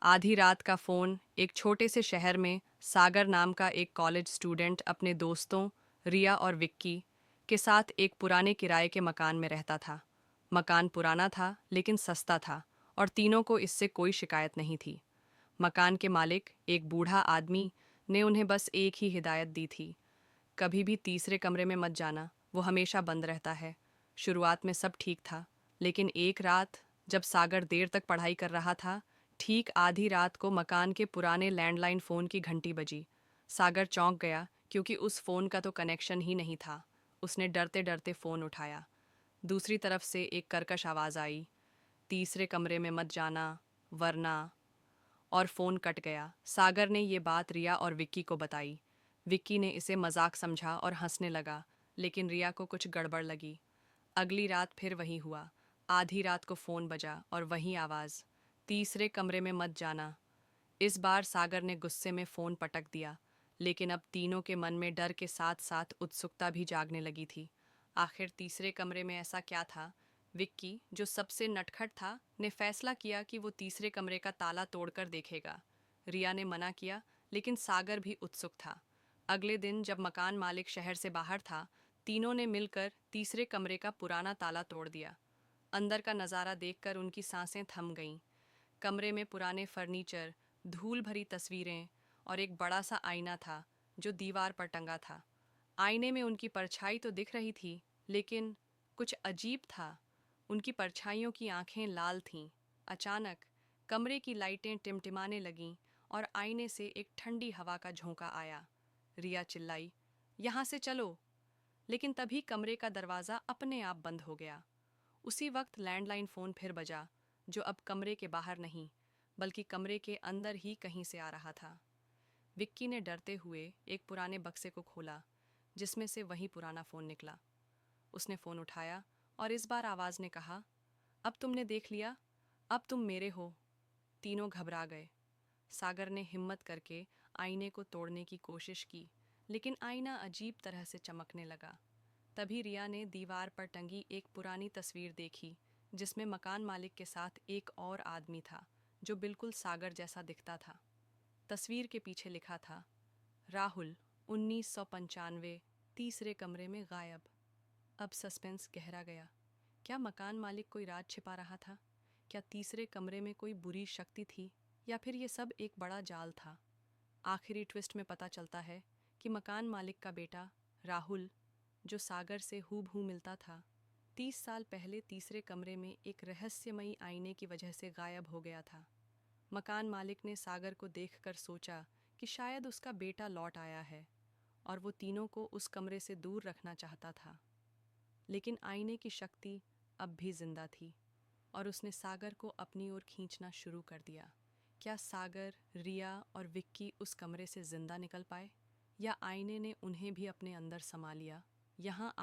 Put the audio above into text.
आधी रात का फ़ोन। एक छोटे से शहर में सागर नाम का एक कॉलेज स्टूडेंट अपने दोस्तों रिया और विक्की के साथ एक पुराने किराए के मकान में रहता था। मकान पुराना था लेकिन सस्ता था और तीनों को इससे कोई शिकायत नहीं थी। मकान के मालिक, एक बूढ़ा आदमी, ने उन्हें बस एक ही हिदायत दी थी, कभी भी तीसरे कमरे में मत जाना, वो हमेशा बंद रहता है। शुरुआत में सब ठीक था, लेकिन एक रात जब सागर देर तक पढ़ाई कर रहा था, ठीक आधी रात को मकान के पुराने लैंडलाइन फ़ोन की घंटी बजी। सागर चौंक गया क्योंकि उस फ़ोन का तो कनेक्शन ही नहीं था। उसने डरते डरते फ़ोन उठाया। दूसरी तरफ से एक कर्कश आवाज़ आई, तीसरे कमरे में मत जाना, वरना। और फ़ोन कट गया। सागर ने ये बात रिया और विक्की को बताई। विक्की ने इसे मजाक समझा और हंसने लगा, लेकिन रिया को कुछ गड़बड़ लगी। अगली रात फिर वही हुआ। आधी रात को फ़ोन बजा और वही आवाज़, तीसरे कमरे में मत जाना। इस बार सागर ने गुस्से में फ़ोन पटक दिया, लेकिन अब तीनों के मन में डर के साथ साथ उत्सुकता भी जागने लगी थी। आखिर तीसरे कमरे में ऐसा क्या था? विक्की, जो सबसे नटखट था, ने फैसला किया कि वो तीसरे कमरे का ताला तोड़कर देखेगा। रिया ने मना किया, लेकिन सागर भी उत्सुक था। अगले दिन जब मकान मालिक शहर से बाहर था, तीनों ने मिलकर तीसरे कमरे का पुराना ताला तोड़ दिया। अंदर का नज़ारा देखकर उनकी सांसें थम गईं। कमरे में पुराने फर्नीचर, धूल भरी तस्वीरें और एक बड़ा सा आईना था जो दीवार पर टंगा था। आईने में उनकी परछाई तो दिख रही थी, लेकिन कुछ अजीब था। उनकी परछाइयों की आंखें लाल थीं। अचानक कमरे की लाइटें टिमटिमाने लगीं और आईने से एक ठंडी हवा का झोंका आया। रिया चिल्लाई, यहाँ से चलो! लेकिन तभी कमरे का दरवाज़ा अपने आप बंद हो गया। उसी वक्त लैंडलाइन फ़ोन फिर बजा, जो अब कमरे के बाहर नहीं, बल्कि कमरे के अंदर ही कहीं से आ रहा था। विक्की ने डरते हुए एक पुराने बक्से को खोला, जिसमें से वही पुराना फ़ोन निकला। उसने फ़ोन उठाया और इस बार आवाज़ ने कहा, अब तुमने देख लिया, अब तुम मेरे हो। तीनों घबरा गए। सागर ने हिम्मत करके आईने को तोड़ने की कोशिश की, लेकिन आईना अजीब तरह से चमकने लगा। तभी रिया ने दीवार पर टंगी एक पुरानी तस्वीर देखी, जिसमें मकान मालिक के साथ एक और आदमी था, जो बिल्कुल सागर जैसा दिखता था। तस्वीर के पीछे लिखा था, राहुल, 1995, तीसरे कमरे में गायब। अब सस्पेंस गहरा गया। क्या मकान मालिक कोई राज छिपा रहा था? क्या तीसरे कमरे में कोई बुरी शक्ति थी, या फिर ये सब एक बड़ा जाल था? आखिरी ट्विस्ट में पता चलता है कि मकान मालिक का बेटा राहुल, जो सागर से हूबहू मिलता था, 30 साल पहले तीसरे कमरे में एक रहस्यमयी आईने की वजह से गायब हो गया था। मकान मालिक ने सागर को देखकर सोचा कि शायद उसका बेटा लौट आया है और वो तीनों को उस कमरे से दूर रखना चाहता था। लेकिन आईने की शक्ति अब भी जिंदा थी और उसने सागर को अपनी ओर खींचना शुरू कर दिया। क्या सागर, रिया और विक्की उस कमरे से जिंदा निकल पाए, या आईने ने उन्हें भी अपने अंदर समा लिया? यहाँ